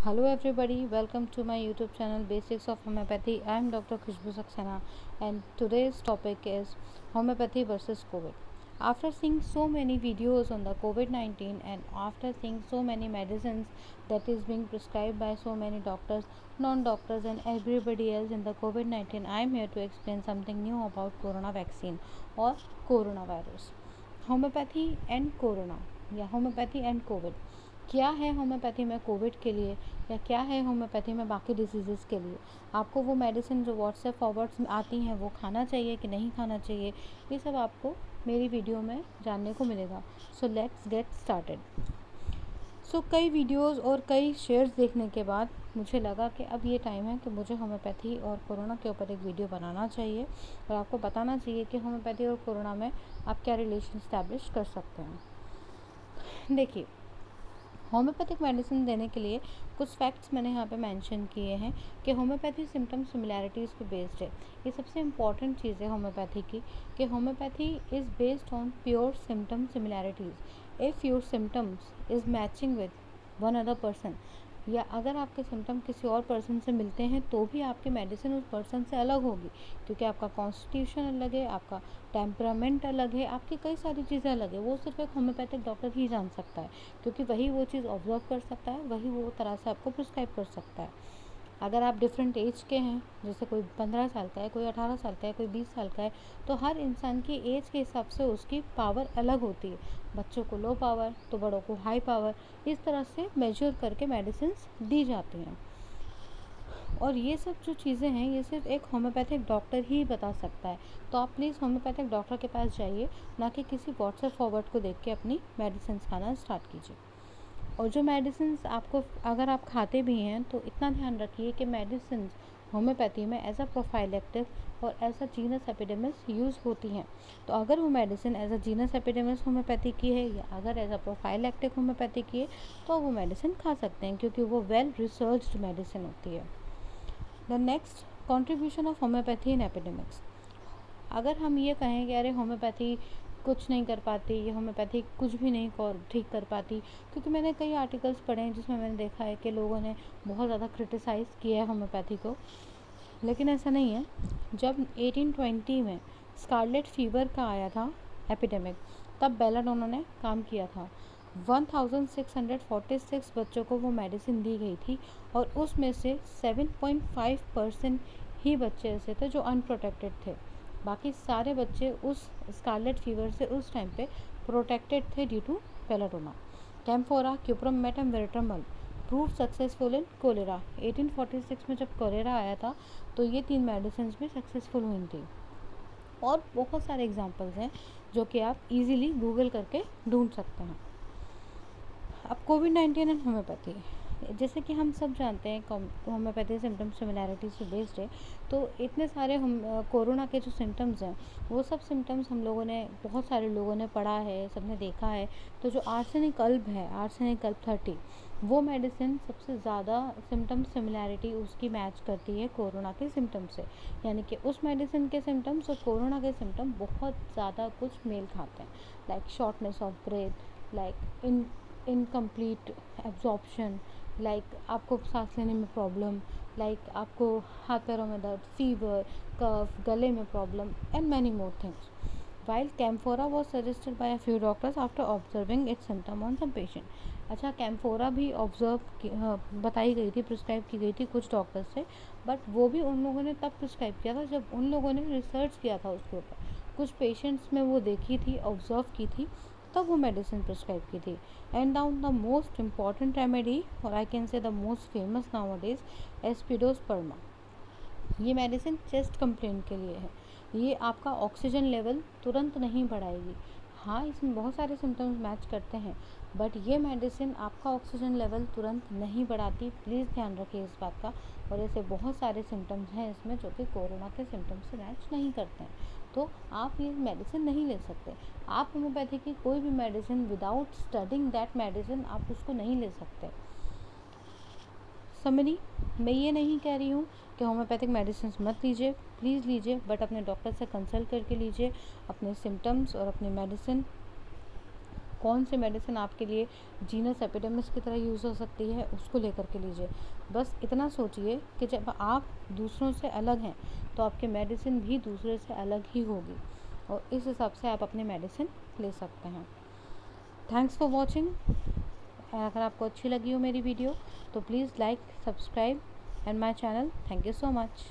Hello everybody, welcome to my YouTube channel Basics of Homeopathy. I am Dr. Khushbu Saxena and today's topic is Homeopathy versus COVID. After seeing so many videos on the COVID-19 and after seeing so many medicines that is being prescribed by so many doctors, non-doctors and everybody else in the COVID-19, I am here to explain something new about corona vaccine or coronavirus. Homeopathy and corona या homeopathy and Covid, क्या है homeopathy में Covid के लिए या क्या है homeopathy में बाकी डिसीज़ के लिए। आपको वो मेडिसिन जो व्हाट्सएप फॉरवर्ड्स में आती हैं वो खाना चाहिए कि नहीं खाना चाहिए, ये सब आपको मेरी वीडियो में जानने को मिलेगा। So let's get started. कई वीडियोस और कई शेयर्स देखने के बाद मुझे लगा कि अब ये टाइम है कि मुझे होम्योपैथी और कोरोना के ऊपर एक वीडियो बनाना चाहिए और आपको बताना चाहिए कि होम्योपैथी और कोरोना में आप क्या रिलेशन इस्टेब्लिश कर सकते हैं। देखिए, होम्योपैथिक मेडिसिन देने के लिए कुछ फैक्ट्स मैंने यहाँ पे मेंशन किए हैं कि होम्योपैथी सिम्टम सिमिलैरिटीज़ पे बेस्ड है। ये सबसे इम्पॉर्टेंट चीज़ है होम्योपैथी की कि homeopathy is based on pure symptom similarities. If your symptoms is matching with one other person या अगर आपके सिम्टम किसी और पर्सन से मिलते हैं तो भी आपकी मेडिसिन उस पर्सन से अलग होगी, क्योंकि आपका कॉन्स्टिट्यूशन अलग है, आपका टेम्परामेंट अलग है, आपकी कई सारी चीज़ें अलग है। वो सिर्फ एक होम्योपैथिक डॉक्टर ही जान सकता है, क्योंकि वही वो चीज़ ऑब्जर्व कर सकता है, वही वो तरह से आपको प्रिस्क्राइब कर सकता है। अगर आप डिफरेंट एज के हैं, जैसे कोई 15 साल का है, कोई 18 साल का है, कोई 20 साल का है, तो हर इंसान की एज के हिसाब से उसकी पावर अलग होती है। बच्चों को लो पावर तो बड़ों को हाई पावर, इस तरह से मेजर करके मेडिसिन दी जाती हैं। और ये सब जो चीज़ें हैं ये सिर्फ एक होम्योपैथिक डॉक्टर ही बता सकता है। तो आप प्लीज़ होम्योपैथिक डॉक्टर के पास जाइए, ना कि किसी व्हाट्सएप फॉरवर्ड को देख के अपनी मेडिसिन खाना स्टार्ट कीजिए। और जो मेडिसिन आपको अगर आप खाते भी हैं तो इतना ध्यान रखिए कि मेडिसिन होम्योपैथी में एज अ प्रोफाइलेक्टिव और as a genus epidemicus use होती हैं। तो अगर वो medicine as a genus epidemicus homeopathy की है या अगर एज अ प्रोफाइलेक्टिव होम्योपैथी की है तो वो मेडिसिन खा सकते हैं, क्योंकि वो वेल रिसर्च्ड मेडिसिन होती है। The next contribution of homeopathy in epidemics. अगर हम ये कहें कि अरे होम्योपैथी कुछ नहीं कर पाती, ये होम्योपैथी कुछ भी नहीं ठीक कर पाती, क्योंकि मैंने कई आर्टिकल्स पढ़े हैं जिसमें मैंने देखा है कि लोगों ने बहुत ज़्यादा क्रिटिसाइज़ किया है होम्योपैथी को, लेकिन ऐसा नहीं है। जब 1820 में स्कारलेट फीवर का आया था एपिडेमिक, तब बेलाडोना ने काम किया था। 1646 बच्चों को वो मेडिसिन दी गई थी और उसमें से 7.5% ही बच्चे ऐसे थे जो अनप्रोटेक्टेड थे। बाकी सारे बच्चे उस स्कारलेट फीवर से उस टाइम पे प्रोटेक्टेड थे due to belladonna. Camphora, cuprum, metum, veratrum proved successful in cholera. 1846 में जब कोलेरा आया था तो ये 3 मेडिसिन भी सक्सेसफुल हुई थी। और बहुत सारे एग्जांपल्स हैं जो कि आप इजीली गूगल करके ढूंढ सकते हैं। अब कोविड-19 एंड होम्योपैथी, जैसे कि हम सब जानते हैं होम्योपैथी सिम्टम सिमिलैरिटी से बेस्ड है। तो इतने सारे हम कोरोना के जो सिम्टम्स हैं वो सब सिम्टम्स हम लोगों ने, बहुत सारे लोगों ने पढ़ा है, सबने देखा है। तो जो आर्सेनिक अल्ब है, आर्सेनिक अल्ब 30, वो मेडिसिन सबसे ज़्यादा सिम्टम सिमिलैरिटी उसकी मैच करती है कोरोना के सिम्टम से, यानी कि उस मेडिसिन के सिम्टम्स और कोरोना के सिम्टम बहुत ज़्यादा कुछ मेल खाते हैं। Like shortness of breath, like incomplete absorption, like आपको सांस लेने में प्रॉब्लम, लाइक आपको हाथ पैरों में दर्द, फीवर, कफ, गले में problem and many more things. While camphora was suggested by a few doctors after observing its symptom on some patient. अच्छा, कैम्फोरा भी बताई गई थी, प्रिस्क्राइब की गई थी कुछ डॉक्टर्स से, बट वो भी उन लोगों ने तब प्रिस्क्राइब किया था जब उन लोगों ने रिसर्च किया था उसके ऊपर, कुछ पेशेंट्स में वो देखी थी, ऑब्जर्व की थी, तब वो मेडिसिन प्रिस्क्राइब की थी। And now the most important remedy, और I can say the most famous nowadays, aspidosperma. ये मेडिसिन चेस्ट कंप्लेंट के लिए है। ये आपका ऑक्सीजन लेवल तुरंत नहीं बढ़ाएगी। हाँ, इसमें बहुत सारे सिम्टम्स मैच करते हैं, बट ये मेडिसिन आपका ऑक्सीजन लेवल तुरंत नहीं बढ़ाती। प्लीज़ ध्यान रखिए इस बात का। और ऐसे बहुत सारे सिम्टम्स हैं इसमें जो कि कोरोना के सिम्टम्स से मैच नहीं करते हैं, तो आप ये मेडिसिन नहीं ले सकते। आप होम्योपैथी की कोई भी medicine without studying that medicine आप उसको नहीं ले सकते। समरी, मैं ये नहीं कह रही हूँ कि होम्योपैथिक मेडिसिन मत लीजिए, प्लीज़ लीजिए, बट अपने डॉक्टर से कंसल्ट करके लीजिए। अपने सिम्टम्स और अपनी मेडिसिन कौन सी मेडिसिन आपके लिए जीनस एपिडेमिस की तरह यूज़ हो सकती है, उसको लेकर के लीजिए। बस इतना सोचिए कि जब आप दूसरों से अलग हैं तो आपकी मेडिसिन भी दूसरे से अलग ही होगी, और इस हिसाब से आप अपनी मेडिसिन ले सकते हैं। Thanks for watching. अगर आपको अच्छी लगी हो मेरी वीडियो तो please like, subscribe and my channel. Thank you so much.